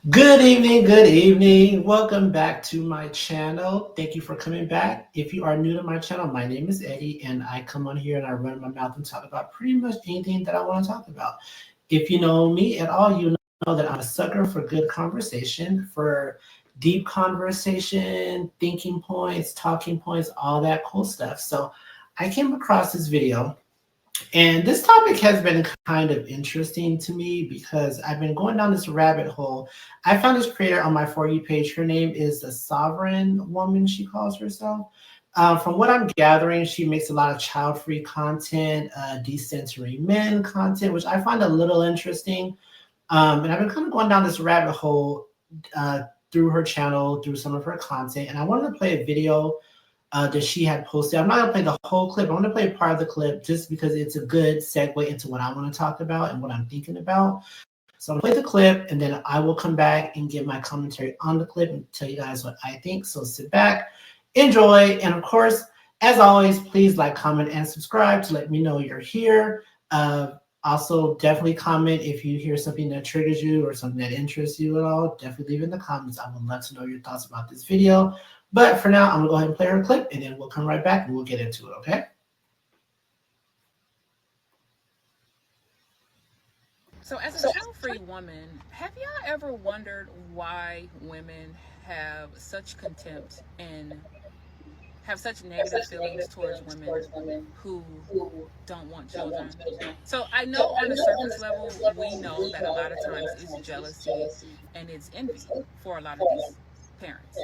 Good evening, good evening. Welcome back to my channel. Thank you for coming back. If you are new to my channel, my name is Eddie, and I come on here and I run my mouth and talk about pretty much anything that I want to talk about. If you know me at all, you know that I'm a sucker for good conversation, for deep conversation, thinking points, talking points, all that cool stuff. So I came across this video and this topic has been kind of interesting to me because I've been going down this rabbit hole. I found this creator on my For You page. Her name is the Sovereign Woman, she calls herself. From what I'm gathering, she makes a lot of child-free content, decentering men content, which I find a little interesting. And I've been kind of going down this rabbit hole uh, through her channel, through some of her content. And I wanted to play a video that she had posted. I'm not going to play the whole clip. I'm going to play part of the clip just because it's a good segue into what I want to talk about and what I'm thinking about. So I'm going to play the clip and then I will come back and give my commentary on the clip and tell you guys what I think. So sit back, enjoy, and of course, as always, please like, comment, and subscribe to let me know you're here. Also, definitely comment if you hear something that triggers you or something that interests you at all. Definitely leave in the comments. I would love to know your thoughts about this video. But for now, I'm going to go ahead and play her clip, and then we'll come right back and we'll get into it, okay? So, as a child-free woman, have y'all ever wondered why women have such contempt and have such negative feelings towards women who don't want children? So, I know on a surface level, we know that a lot of times it's jealousy and it's envy for a lot of these parents.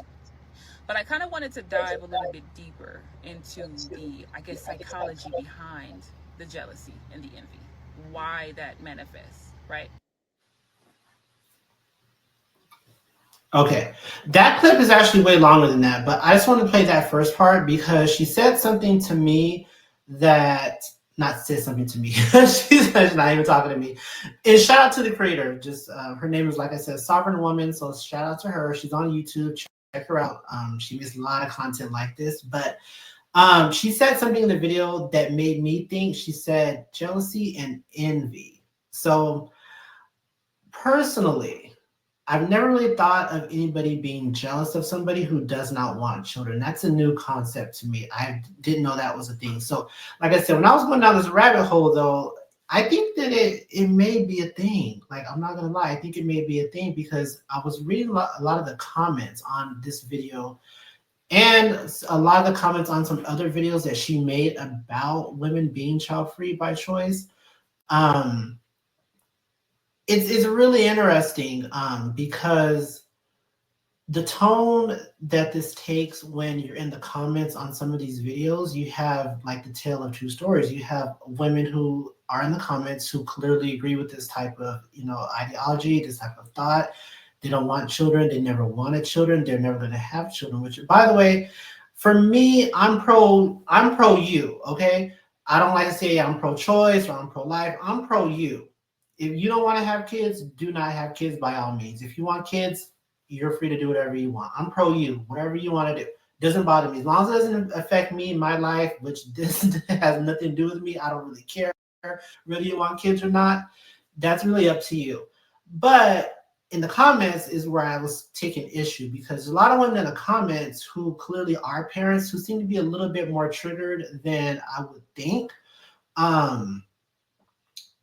But I kind of wanted to dive a little bit deeper into the, I guess, psychology behind the jealousy and the envy, why that manifests, right? Okay, that clip is actually way longer than that, but I just want to play that first part because she said something to me that, not said something to me, she's not even talking to me. And shout out to the creator, just her name is, like I said, Sovereign Woman, so shout out to her. She's on YouTube, check her out. She makes a lot of content like this, but she said something in the video that made me think. She said jealousy and envy. So personally, I've never really thought of anybody being jealous of somebody who does not want children. That's a new concept to me. I didn't know that was a thing. So, like I said, when I was going down this rabbit hole, though, I think that it may be a thing. Like, I'm not gonna lie, I think it may be a thing because I was reading a lot of the comments on this video and a lot of the comments on some other videos that she made about women being child free by choice. Um, it's really interesting because the tone that this takes when you're in the comments on some of these videos, you have like the tale of two stories. You have women who are in the comments who clearly agree with this type of, ideology, this type of thought. They don't want children. They never wanted children. They're never going to have children. Which, by the way, for me, I'm pro you. Okay, I don't like to say I'm pro choice or I'm pro life. I'm pro you. If you don't want to have kids, do not have kids by all means. If you want kids, you're free to do whatever you want. I'm pro you, whatever you want to do. Doesn't bother me. As long as it doesn't affect me, my life, which this has nothing to do with me, I don't really care whether you want kids or not. That's really up to you. But in the comments is where I was taking issue because a lot of women in the comments who clearly are parents who seem to be a little bit more triggered than I would think. Um,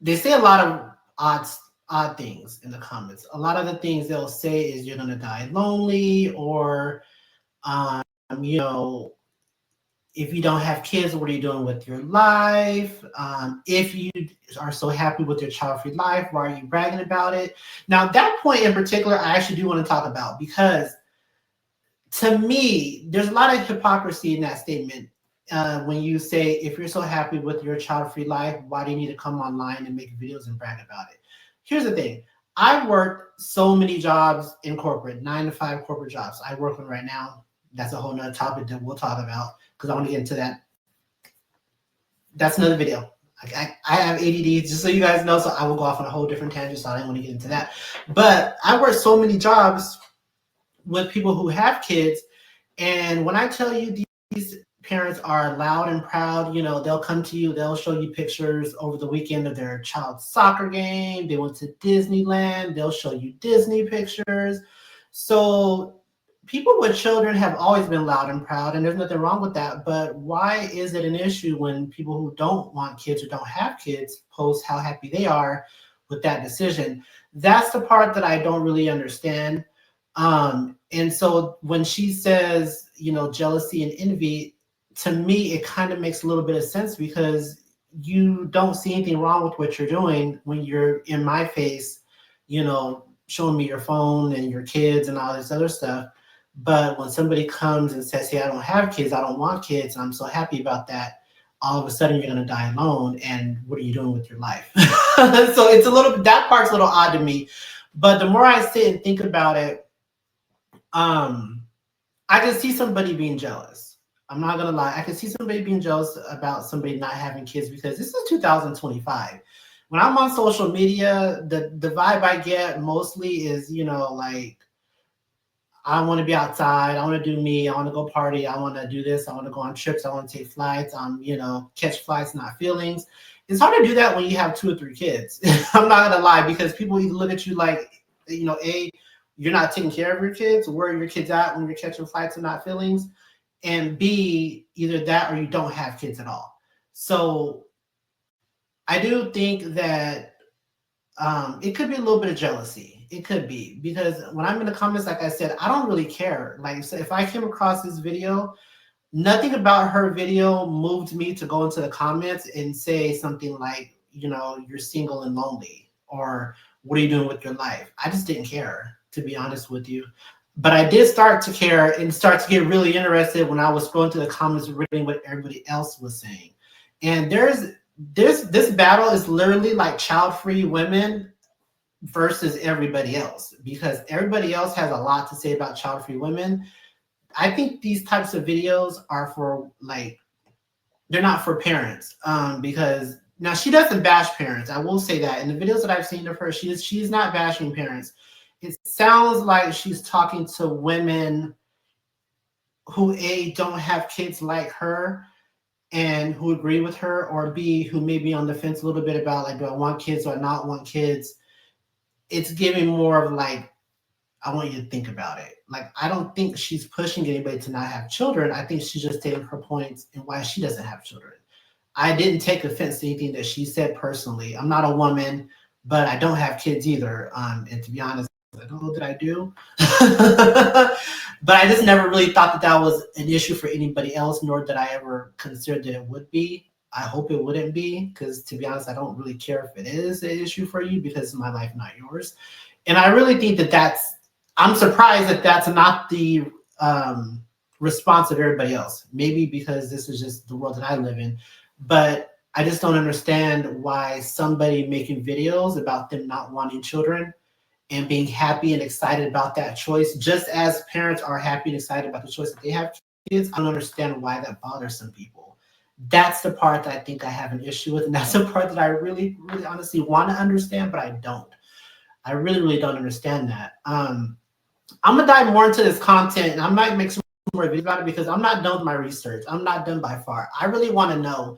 they say a lot of odd things in the comments. A lot of the things they'll say is you're gonna die lonely, or um, you know, if you don't have kids, what are you doing with your life? If you are so happy with your child-free life, why are you bragging about it? Now, that point in particular, I actually do want to talk about because to me, there's a lot of hypocrisy in that statement. When you say, if you're so happy with your child-free life, why do you need to come online and make videos and brag about it? Here's the thing. I've worked so many jobs in corporate, 9 to 5 corporate jobs. I work one right now. That's a whole nother topic that we'll talk about because I want to get into that. That's another video. I have ADD, just so you guys know, so I will go off on a whole different tangent, so I didn't want to get into that. But I worked so many jobs with people who have kids, and when I tell you these parents are loud and proud. You know, they'll come to you, they'll show you pictures over the weekend of their child's soccer game. They went to Disneyland, they'll show you Disney pictures. So people with children have always been loud and proud, and there's nothing wrong with that. But why is it an issue when people who don't want kids or don't have kids post how happy they are with that decision? That's the part that I don't really understand. And so when she says, you know, jealousy and envy, to me, it kind of makes a little bit of sense because you don't see anything wrong with what you're doing when you're in my face, you know, showing me your phone and your kids and all this other stuff. But when somebody comes and says, hey, I don't have kids, I don't want kids, and I'm so happy about that, all of a sudden you're going to die alone. And what are you doing with your life? So it's a little, that part's a little odd to me. But the more I sit and think about it, I can see somebody being jealous. I'm not gonna lie. I can see somebody being jealous about somebody not having kids because this is 2025. When I'm on social media, the vibe I get mostly is, you know, like I want to be outside. I want to do me. I want to go party. I want to do this. I want to go on trips. I want to take flights. You know, catch flights, not feelings. It's hard to do that when you have 2 or 3 kids. I'm not gonna lie because people either look at you like, you know, you're not taking care of your kids. Where are your kids at when you're catching flights and not feelings? And B, either that or you don't have kids at all. So I do think that it could be a little bit of jealousy. It could be because when I'm in the comments, like I said, I don't really care. Like, so if I came across this video, nothing about her video moved me to go into the comments and say something like, you know, you're single and lonely, or what are you doing with your life? I just didn't care, to be honest with you. But I did start to care and start to get really interested when I was scrolling through the comments, reading what everybody else was saying. And this battle is literally like child-free women versus everybody else, because everybody else has a lot to say about child-free women. I think these types of videos are for, like, they're not for parents, because now she doesn't bash parents. I will say that in the videos that I've seen of her, she's not bashing parents. It sounds like she's talking to women who A, don't have kids like her and who agree with her, or B, who may be on the fence a little bit about, like, do I want kids or not want kids? It's giving more of like, I want you to think about it. Like, I don't think she's pushing anybody to not have children. I think she's just stating her points and why she doesn't have children. I didn't take offense to anything that she said personally. I'm not a woman, but I don't have kids either. And to be honest, I don't know that I do. But I just never really thought that that was an issue for anybody else, nor did I ever consider that it would be. I hope it wouldn't be, because to be honest, I don't really care if it is an issue for you, because it's my life, not yours. And I really think that I'm surprised that that's not the response of everybody else. Maybe because this is just the world that I live in. But I just don't understand why somebody making videos about them not wanting children and being happy and excited about that choice, just as parents are happy and excited about the choice that they have kids, I don't understand why that bothers some people. That's the part that I think I have an issue with. And that's the part that I really, really honestly want to understand, but I don't. I really, really don't understand that. I'm gonna dive more into this content, and I might make some more videos about it because I'm not done with my research. I'm not done by far. I really want to know,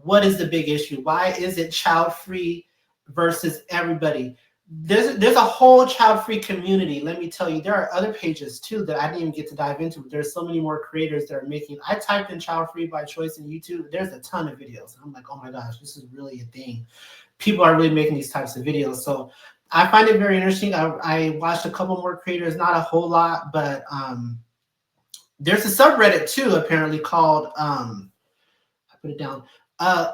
what is the big issue? Why is it child-free versus everybody? There's a whole child-free community. Let me tell you, there are other pages too that I didn't even get to dive into. There's so many more creators that are making. I typed in Childfree by Choice in YouTube. There's a ton of videos. I'm like, oh my gosh, this is really a thing. People are really making these types of videos. So I find it very interesting. I watched a couple more creators, not a whole lot, but there's a subreddit too, apparently, called I put it down,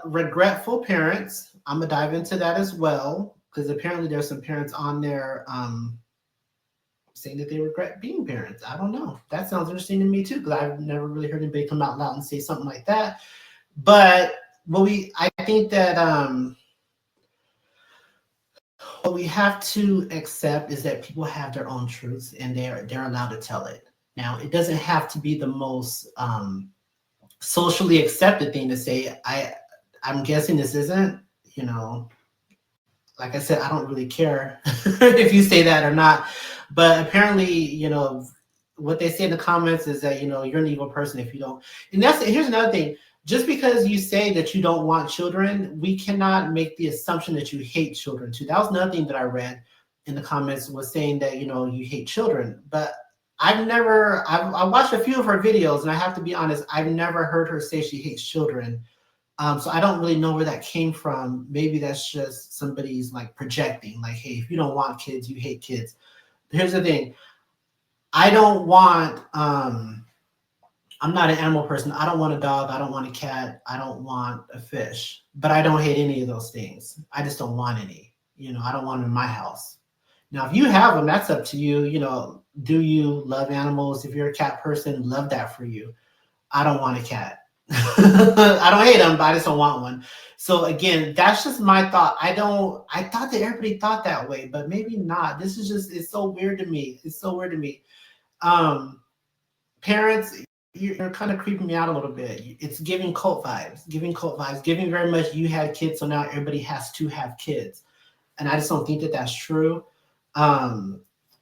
regretful parents. I'm gonna dive into that as well, because apparently there's some parents on there saying that they regret being parents. I don't know. That sounds interesting to me too, because I've never really heard anybody come out loud and say something like that. But I think that what we have to accept is that people have their own truths, and they're allowed to tell it. Now, it doesn't have to be the most socially accepted thing to say. I'm guessing this isn't, you know, like I said, I don't really care if you say that or not. But apparently, you know, what they say in the comments is that, you're an evil person if you don't. And here's another thing. Just because you say that you don't want children, we cannot make the assumption that you hate children too. That was another thing that I read in the comments, was saying that, you hate children. But I watched a few of her videos, and I have to be honest, I've never heard her say she hates children. So I don't really know where that came from. Maybe that's just somebody's like projecting, like, hey, if you don't want kids, you hate kids. Here's the thing. I don't want I'm not an animal person. I don't want a dog. I don't want a cat. I don't want a fish. But I don't hate any of those things. I just don't want any. I don't want them in my house. Now, if you have them, that's up to you. Do you love animals? If you're a cat person, love that for you. I don't want a cat. I don't hate them, but I just don't want one. So again, that's just my thought. I thought that everybody thought that way, but maybe not. It's so weird to me. It's so weird to me. Parents, you're kind of creeping me out a little bit. It's giving cult vibes, giving very much you had kids, so now everybody has to have kids. And I just don't think that that's true.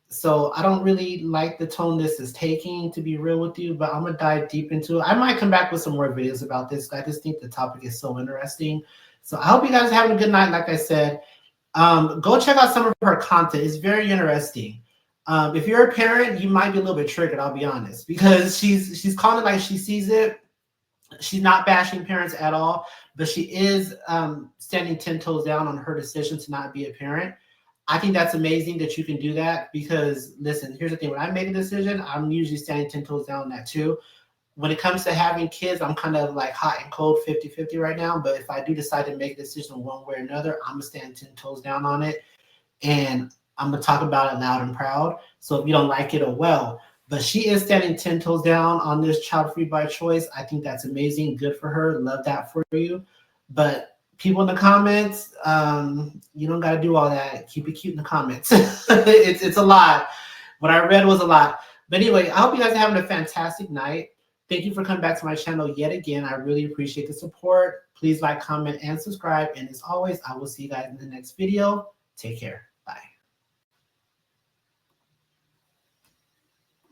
So I don't really like the tone this is taking, to be real with you, but I'm gonna dive deep into it. I might come back with some more videos about this. I just think the topic is so interesting. So I hope you guys are having a good night. Like I said, go check out some of her content. It's very interesting. If you're a parent, you might be a little bit triggered, I'll be honest, because she's calling it like she sees it. She's not bashing parents at all, but she is standing 10 toes down on her decision to not be a parent. I think that's amazing that you can do that, because listen, here's the thing. When I make a decision, I'm usually standing 10 toes down on that too. When it comes to having kids, I'm kind of like hot and cold 50-50 right now. But if I do decide to make a decision one way or another, I'm going to stand 10 toes down on it. And I'm going to talk about it loud and proud. So if you don't like it, oh well. But she is standing 10 toes down on this Child-Free by Choice. I think that's amazing. Good for her. Love that for you. But people in the comments, you don't got to do all that. Keep it cute in the comments. It's a lot. What I read was a lot. But anyway, I hope you guys are having a fantastic night. Thank you for coming back to my channel yet again. I really appreciate the support. Please like, comment, and subscribe. And as always, I will see you guys in the next video. Take care.